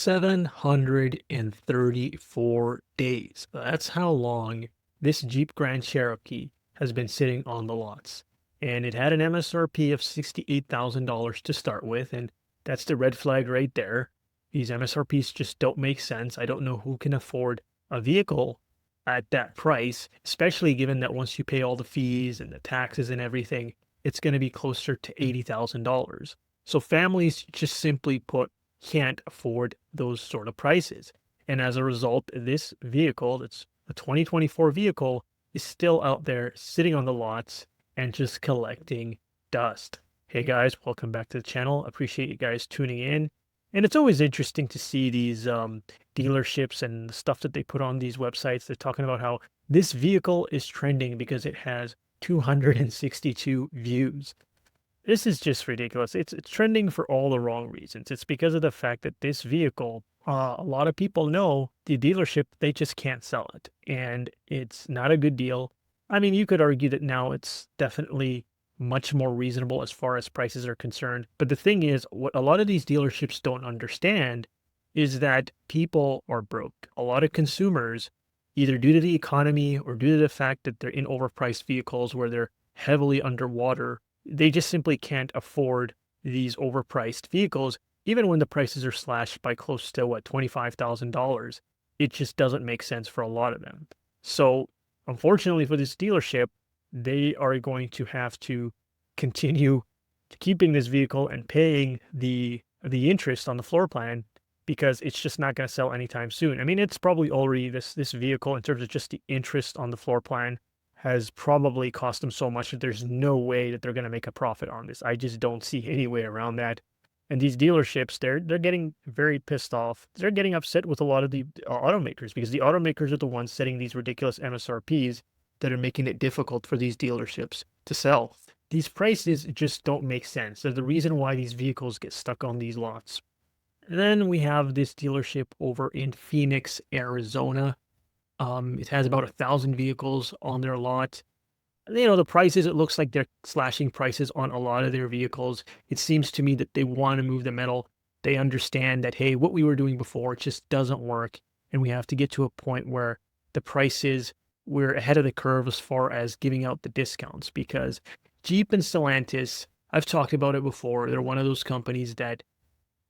734 days. That's how long this Jeep Grand Cherokee has been sitting on the lots. And it had an MSRP of $68,000 to start with. And that's the red flag right there. These MSRPs just don't make sense. I don't know who can afford a vehicle at that price, especially given that once you pay all the fees and the taxes and everything, it's going to be closer to $80,000. So families just simply put can't afford those sort of prices. And as a result, this vehicle, it's a 2024 vehicle, is still out there sitting on the lots and just collecting dust. Hey guys, welcome back to the channel. Appreciate you guys tuning in. And it's always interesting to see these dealerships and the stuff that they put on these websites. They're talking about how this vehicle is trending because it has 262 views. This is just ridiculous. It's trending for all the wrong reasons. It's because of the fact that this vehicle, a lot of people know the dealership, they just can't sell it. And it's not a good deal. I mean, you could argue that now it's definitely much more reasonable as far as prices are concerned. But the thing is, what a lot of these dealerships don't understand is that people are broke. A lot of consumers, either due to the economy or due to the fact that they're in overpriced vehicles where they're heavily underwater, they just simply can't afford these overpriced vehicles, even when the prices are slashed by close to what, $25,000. It just doesn't make sense for a lot of them. So, unfortunately for this dealership, they are going to have to continue keeping this vehicle and paying the interest on the floor plan because it's just not going to sell anytime soon. I mean, it's probably already this vehicle in terms of just the interest on the floor plan has probably cost them so much that there's no way that they're going to make a profit on this. I just don't see any way around that. And these dealerships, they're getting very pissed off. They're getting upset with a lot of the automakers because the automakers are the ones setting these ridiculous MSRPs that are making it difficult for these dealerships to sell. These prices just don't make sense. They're the reason why these vehicles get stuck on these lots. And then we have this dealership over in Phoenix, Arizona. It has about 1,000 vehicles on their lot. You know, the prices, it looks like they're slashing prices on a lot of their vehicles. It seems to me that they want to move the metal. They understand that, hey, what we were doing before, it just doesn't work. And we have to get to a point where the prices, we're ahead of the curve as far as giving out the discounts. Because Jeep and Stellantis, I've talked about it before, they're one of those companies that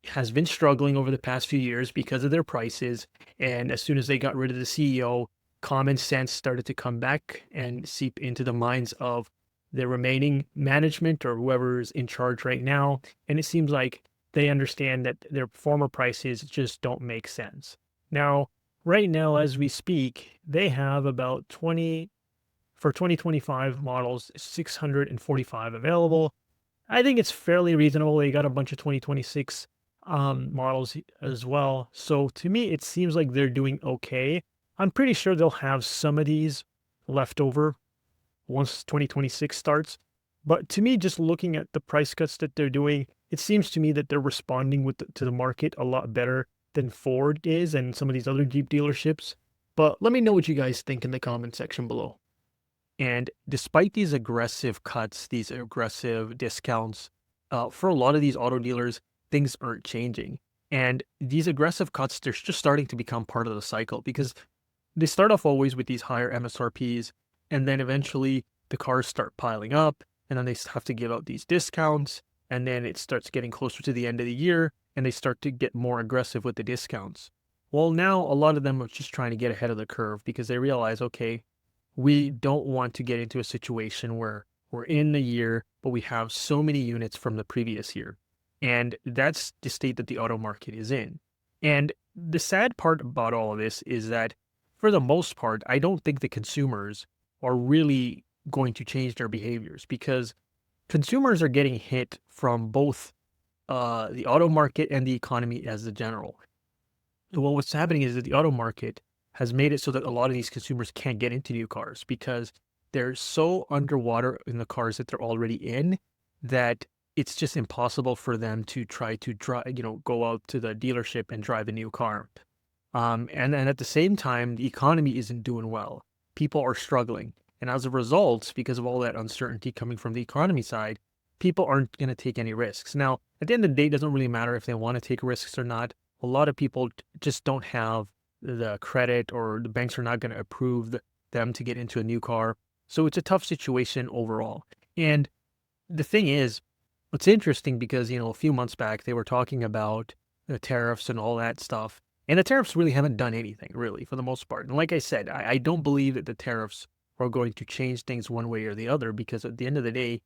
has been struggling over the past few years because of their prices. And as soon as they got rid of the CEO, common sense started to come back and seep into the minds of the remaining management or whoever's in charge right now. And it seems like they understand that their former prices just don't make sense. Now, right now, as we speak, they have about 20, for 2025 models, 645 available. I think it's fairly reasonable. They got a bunch of 2026 models as well. So to me, it seems like they're doing okay. I'm pretty sure they'll have some of these left over once 2026 starts. But to me, just looking at the price cuts that they're doing, it seems to me that they're responding to the market a lot better than Ford is and some of these other Jeep dealerships. But let me know what you guys think in the comment section below. And despite these aggressive cuts, these aggressive discounts, for a lot of these auto dealers, things aren't changing. And these aggressive cuts, they're just starting to become part of the cycle because they start off always with these higher MSRPs, and then eventually the cars start piling up, and then they have to give out these discounts, and then it starts getting closer to the end of the year, and they start to get more aggressive with the discounts. Well, now a lot of them are just trying to get ahead of the curve because they realize, okay, we don't want to get into a situation where we're in the year, but we have so many units from the previous year. And that's the state that the auto market is in. And the sad part about all of this is that for the most part, I don't think the consumers are really going to change their behaviors because consumers are getting hit from both the auto market and the economy as a general. Well, what's happening is that the auto market has made it so that a lot of these consumers can't get into new cars because they're so underwater in the cars that they're already in that it's just impossible for them to try to go out to the dealership and drive a new car. And then at the same time, the economy isn't doing well. People are struggling. And as a result, because of all that uncertainty coming from the economy side, people aren't going to take any risks. Now, at the end of the day, it doesn't really matter if they want to take risks or not. a lot of people just don't have the credit, or the banks are not going to approve them to get into a new car. So it's a tough situation overall. And the thing is, it's interesting because, a few months back, they were talking about the tariffs and all that stuff. And the tariffs really haven't done anything, really, for the most part. And like I said, I don't believe that the tariffs are going to change things one way or the other, because at the end of the day,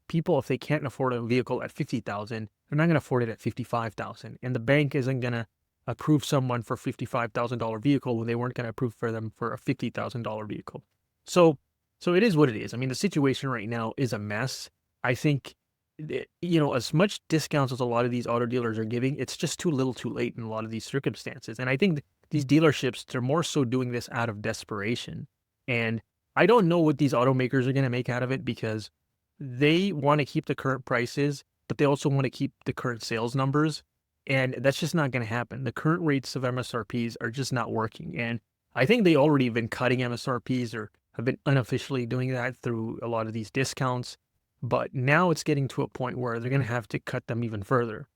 people, if they can't afford a vehicle at 50,000, they're not going to afford it at 55,000. And the bank isn't going to approve someone for $55,000 vehicle when they weren't going to approve for them for a $50,000 vehicle. So, so it is what it is. I mean, the situation right now is a mess. I think, as much discounts as a lot of these auto dealers are giving, it's just too little too late in a lot of these circumstances. And I think these dealerships, they're more so doing this out of desperation. And I don't know what these automakers are going to make out of it, because they want to keep the current prices, but they also want to keep the current sales numbers. And that's just not going to happen. The current rates of MSRPs are just not working. And I think they already have been cutting MSRPs, or have been unofficially doing that through a lot of these discounts. But now it's getting to a point where they're going to have to cut them even further.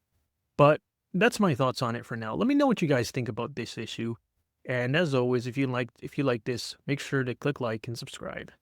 But that's my thoughts on it for now. Let me know what you guys think about this issue. And as always, if you like this, make sure to click like and subscribe.